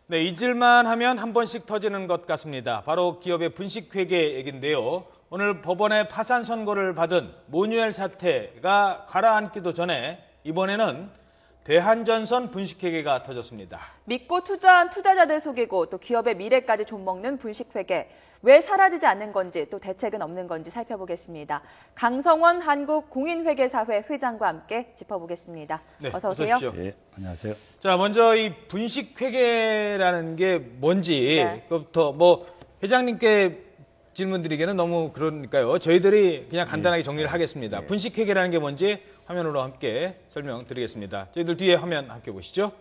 네, 잊을만 하면 한 번씩 터지는 것 같습니다. 바로 기업의 분식회계 얘기인데요. 오늘 법원의 파산 선고를 받은 모뉴엘 사태가 가라앉기도 전에 이번에는 대한전선 분식회계가 터졌습니다. 믿고 투자한 투자자들 속이고 또 기업의 미래까지 좀먹는 분식회계. 왜 사라지지 않는 건지 또 대책은 없는 건지 살펴보겠습니다. 강성원 한국공인회계사회 회장과 함께 짚어보겠습니다. 네, 어서 오세요. 예, 안녕하세요. 자, 먼저 이 분식회계라는 게 뭔지 그부터 회장님께 질문드리기는 너무 그러니까요. 저희들이 그냥 간단하게 정리를 하겠습니다. 분식회계라는 게 뭔지 화면으로 함께 설명드리겠습니다. 저희들 뒤에 화면 함께 보시죠.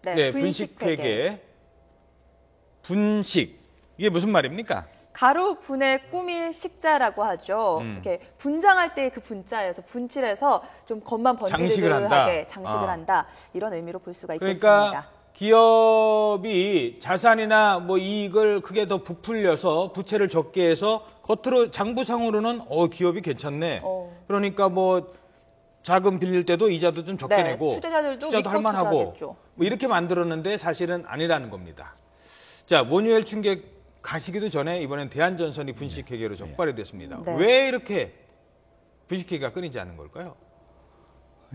네, 분식회계. 분식. 이게 무슨 말입니까? 가루 분해 꾸밀 식자라고 하죠. 이렇게 분장할 때 그 분자에서 분칠해서 좀 겉만 번지르르하게 장식을 한다. 이런 의미로 볼 수가 있겠습니다. 그러니까 기업이 자산이나 이익을 크게 더 부풀려서 부채를 적게 해서 겉으로 장부상으로는 기업이 괜찮네. 그러니까 자금 빌릴 때도 이자도 좀 적게 내고 투자도 할 만하고 이렇게 만들었는데 사실은 아니라는 겁니다. 자, 모뉴엘 충격 가시기도 전에 이번엔 대한전선이 분식회계로 적발이 됐습니다. 왜 이렇게 분식회계가 끊이지 않는 걸까요?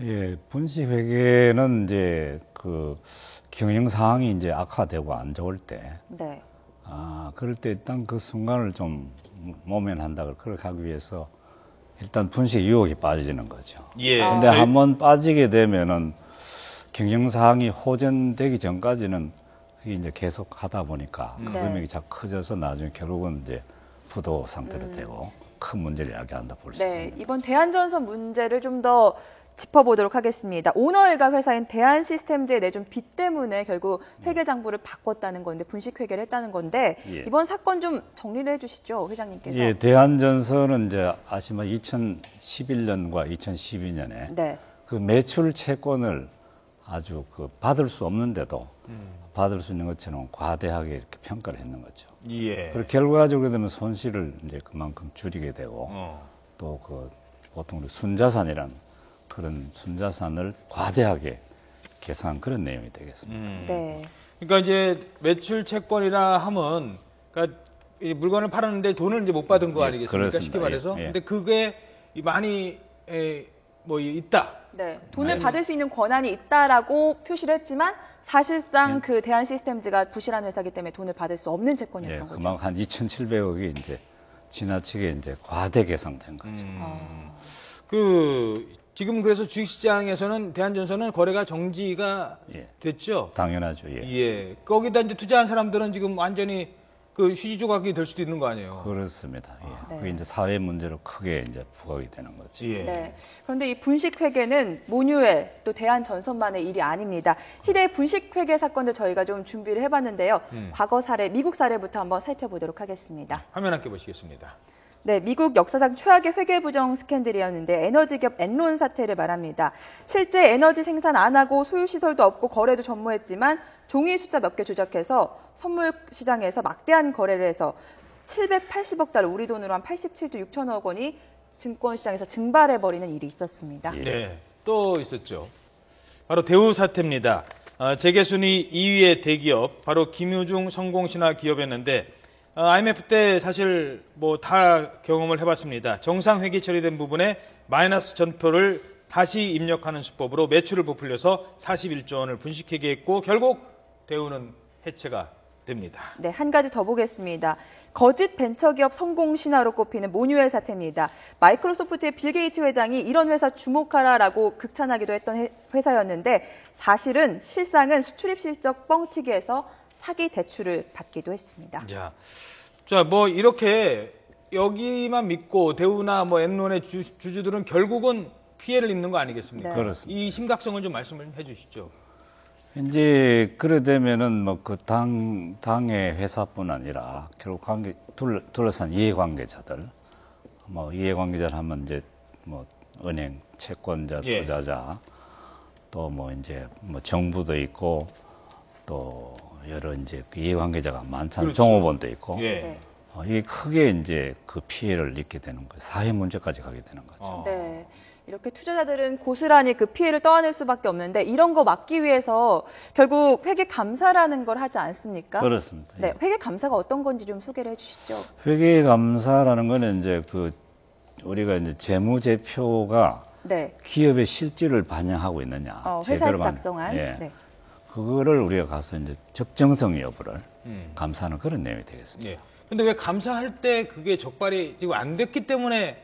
예, 분식회계는 이제 그 경영 상황이 이제 악화되고 안 좋을 때, 그럴 때 일단 그 순간을 좀 모면한다 그렇게 하기 위해서 일단 분식 유혹이 빠지는 거죠. 예. 근데 한번 빠지게 되면은 경영 상황이 호전되기 전까지는 그게 이제 계속 하다 보니까 그 금액이 자꾸 커져서 나중에 결국은 이제 부도 상태로 되고 큰 문제를 야기한다 볼 수 있습니다. 이번 대한전선 문제를 좀 더 짚어보도록 하겠습니다. 오너일가 회사인 대한시스템즈에 내준 빚 때문에 결국 회계장부를 바꿨다는 건데 분식회계를 했다는 건데 이번 사건 좀 정리를 해주시죠, 회장님께서. 예, 대한전선은 이제 아시면 2011년과 2012년에 그 매출 채권을 아주 받을 수 없는데도 받을 수 있는 것처럼 과대하게 이렇게 평가를 했는 거죠. 그리고 결과적으로 되면 손실을 이제 그만큼 줄이게 되고 또 보통 우리 순자산이란 그런 순자산을 과대하게 계산한 그런 내용이 되겠습니다. 그러니까 이제 매출 채권이라 하면 그러니까 이 물건을 팔았는데 돈을 이제 못 받은 거 아니겠습니까? 쉽게 말해서. 근데 그게 많이 있다. 돈을 받을 수 있는 권한이 있다라고 표시를 했지만 사실상 그 대한시스템즈가 부실한 회사이기 때문에 돈을 받을 수 없는 채권이었던 거죠. 그만큼 한 2,700억이 이제 지나치게 이제 과대 계산된 거죠. 지금 그래서 주식시장에서는 대한전선은 거래가 정지가 됐죠? 당연하죠. 거기다 이제 투자한 사람들은 지금 완전히 휴지 조각이 될 수도 있는 거 아니에요? 그렇습니다. 그게 이제 사회 문제로 크게 이제 부각이 되는 거죠. 그런데 이 분식회계는 모뉴엘 또 대한전선만의 일이 아닙니다. 희대의 분식회계 사건들 저희가 좀 준비를 해봤는데요. 과거 사례, 미국 사례부터 한번 살펴보도록 하겠습니다. 화면 함께 보시겠습니다. 미국 역사상 최악의 회계 부정 스캔들이었는데 에너지기업 엔론 사태를 말합니다. 실제 에너지 생산 안 하고 소유시설도 없고 거래도 전무했지만 종이 숫자 몇 개 조작해서 선물 시장에서 막대한 거래를 해서 780억 달러, 우리 돈으로 한 87조 6천억 원이 증권시장에서 증발해버리는 일이 있었습니다. 또 있었죠. 바로 대우 사태입니다. 재계순위 2위의 대기업, 바로 김유중 성공신화 기업이었는데 IMF 때 사실 다 경험을 해봤습니다. 정상 회계 처리된 부분에 마이너스 전표를 다시 입력하는 수법으로 매출을 부풀려서 41조 원을 분식회계했고 결국 대우는 해체가 됩니다. 한 가지 더 보겠습니다. 거짓 벤처기업 성공 신화로 꼽히는 모뉴엘 사태입니다. 마이크로소프트의 빌 게이츠 회장이 이런 회사 주목하라라고 극찬하기도 했던 회사였는데 사실은 실상은 수출입 실적 뻥튀기해서 사기 대출을 받기도 했습니다. 자, 이렇게 여기만 믿고 대우나 엔론의 주주들은 결국은 피해를 입는 거 아니겠습니까? 그렇습니다. 이 심각성을 좀 말씀을 해주시죠. 이제 그래 되면은 그 당의 회사뿐 아니라 결국 둘러싼 이해관계자들, 이해관계자를 하면 이제 은행, 채권자, 투자자, 또 이제 정부도 있고 또 여러 이제 이해관계자가 많잖아요. 종업원도 있고. 이게 크게 이제 그 피해를 입게 되는 거예요. 사회 문제까지 가게 되는 거죠. 이렇게 투자자들은 고스란히 그 피해를 떠안을 수밖에 없는데 이런 거 막기 위해서 결국 회계감사라는 걸 하지 않습니까? 그렇습니다. 네, 회계감사가 어떤 건지 좀 소개를 해주시죠. 회계감사라는 거는 이제 우리가 이제 재무제표가 네. 기업의 실질을 반영하고 있느냐, 회사에서 작성한. 예. 네. 그거를 우리가 가서 이제 적정성 여부를 감사하는 그런 내용이 되겠습니다. 예. 근데 왜 감사할 때 그게 적발이 지금 안 됐기 때문에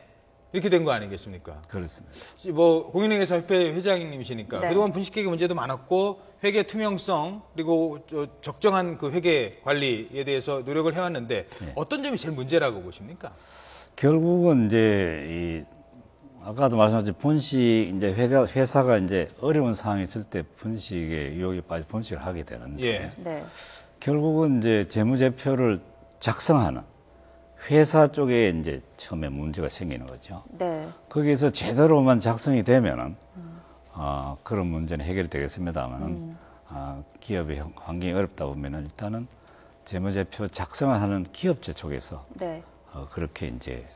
이렇게 된 거 아니겠습니까? 그렇습니다. 뭐 공인회계사협회 회장님이시니까 네. 그동안 분식회계 문제도 많았고 회계 투명성 그리고 적정한 그 회계 관리에 대해서 노력을 해왔는데 네. 어떤 점이 제일 문제라고 보십니까? 결국은 이제 아까도 말씀하셨지만 분식 이제 회사가 이제 어려운 상황이 있을 때 분식에 유혹에 빠져 분식을 하게 되는데 예. 네. 결국은 이제 재무제표를 작성하는 회사 쪽에 이제 처음에 문제가 생기는 거죠. 네. 거기에서 제대로만 작성이 되면은 그런 문제는 해결되겠습니다만은 기업의 환경이 어렵다 보면은 일단은 재무제표 작성하는 기업체 쪽에서 네. 그렇게 이제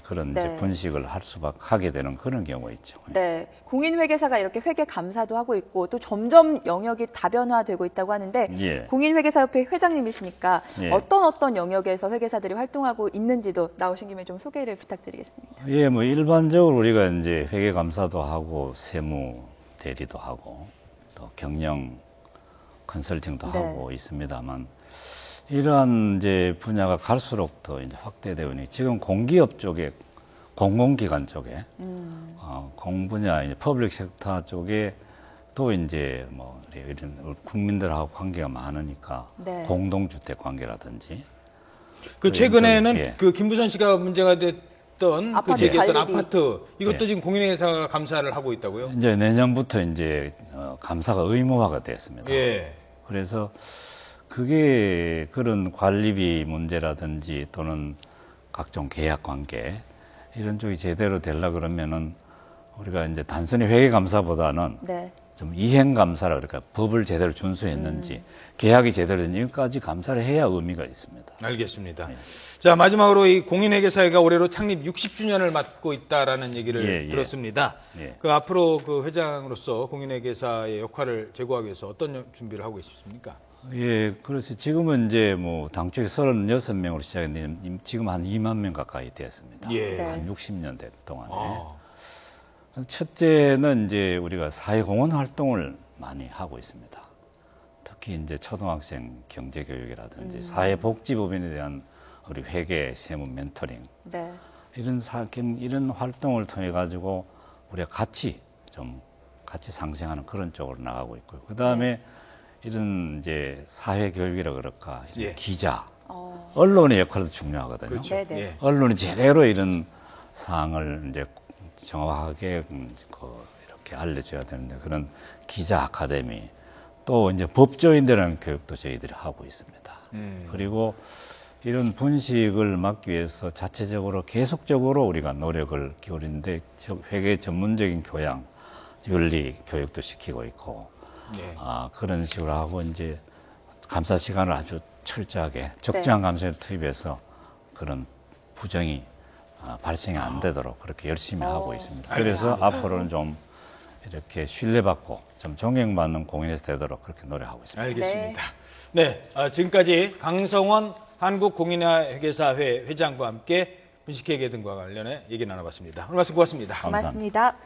그런 네. 이제 분식을 할 수밖에 하게 되는 그런 경우가 있죠. 네, 공인회계사가 이렇게 회계 감사도 하고 있고 또 점점 영역이 다변화되고 있다고 하는데 예. 공인회계사협회 회장님이시니까 예. 어떤 영역에서 회계사들이 활동하고 있는지도 나오신 김에 좀 소개를 부탁드리겠습니다. 예, 뭐 일반적으로 우리가 이제 회계 감사도 하고 세무 대리도 하고 또 경영 컨설팅도 네. 하고 있습니다만 이러한 이제 분야가 갈수록 더 이제 확대되어 있는 지금 공기업 쪽에 공공기관 쪽에 공분야 이제 퍼블릭 섹터 쪽에 또 이제 뭐 이런 국민들하고 관계가 많으니까 네. 공동주택 관계라든지 그 최근에는 예. 그 김부선 씨가 문제가 됐던 그 아파트 제기했던 관리비. 아파트 이것도 예. 지금 공인회계사가 감사를 하고 있다고요? 이제 내년부터 이제 감사가 의무화가 됐습니다. 예. 그래서 그게 그런 관리비 문제라든지 또는 각종 계약 관계 이런 쪽이 제대로 되려 그러면은 우리가 이제 단순히 회계 감사보다는 네. 좀 이행 감사라 그럴까 법을 제대로 준수했는지 계약이 제대로 됐는지까지 감사를 해야 의미가 있습니다. 알겠습니다. 자, 마지막으로 이 공인회계사회가 올해로 창립 60주년을 맞고 있다라는 얘기를 들었습니다. 예. 그 앞으로 그 회장으로서 공인회계사의 역할을 제고하기 위해서 어떤 준비를 하고 계십니까? 예, 그래서 지금은 이제 뭐 당초에 36명으로 시작했는데 지금 한 2만 명 가까이 됐습니다. 예. 한 60년 동안에. 아. 첫째는 이제 우리가 사회공헌 활동을 많이 하고 있습니다. 특히 이제 초등학생 경제교육이라든지 사회복지법인에 대한 우리 회계, 세무 멘토링 네. 이런 활동을 통해 가지고 우리가 같이 상생하는 그런 쪽으로 나가고 있고요. 그 다음에 이런 이제 사회교육이라 그럴까 이런 예. 기자, 언론의 역할도 중요하거든요. 그렇죠. 네네. 예. 언론이 제대로 이런 사항을 이제 정확하게 이렇게 알려줘야 되는데 그런 기자 아카데미 또 이제 법조인들은 교육도 저희들이 하고 있습니다. 그리고 이런 분식을 막기 위해서 자체적으로 계속적으로 우리가 노력을 기울이는데 회계 전문적인 교양, 윤리 교육도 시키고 있고 네. 그런 식으로 하고 이제 감사 시간을 아주 철저하게 적정한 감사에 투입해서 그런 부정이 발생이 안 되도록 그렇게 열심히 하고 있습니다. 그래서 앞으로는 좀 이렇게 신뢰받고 좀 존경받는 공인에서 되도록 그렇게 노력하고 있습니다. 알겠습니다. 네, 지금까지 강성원 한국공인회계사회 회장과 함께 분식회계 등과 관련해 얘기 나눠봤습니다. 오늘 말씀 고맙습니다. 고맙습니다.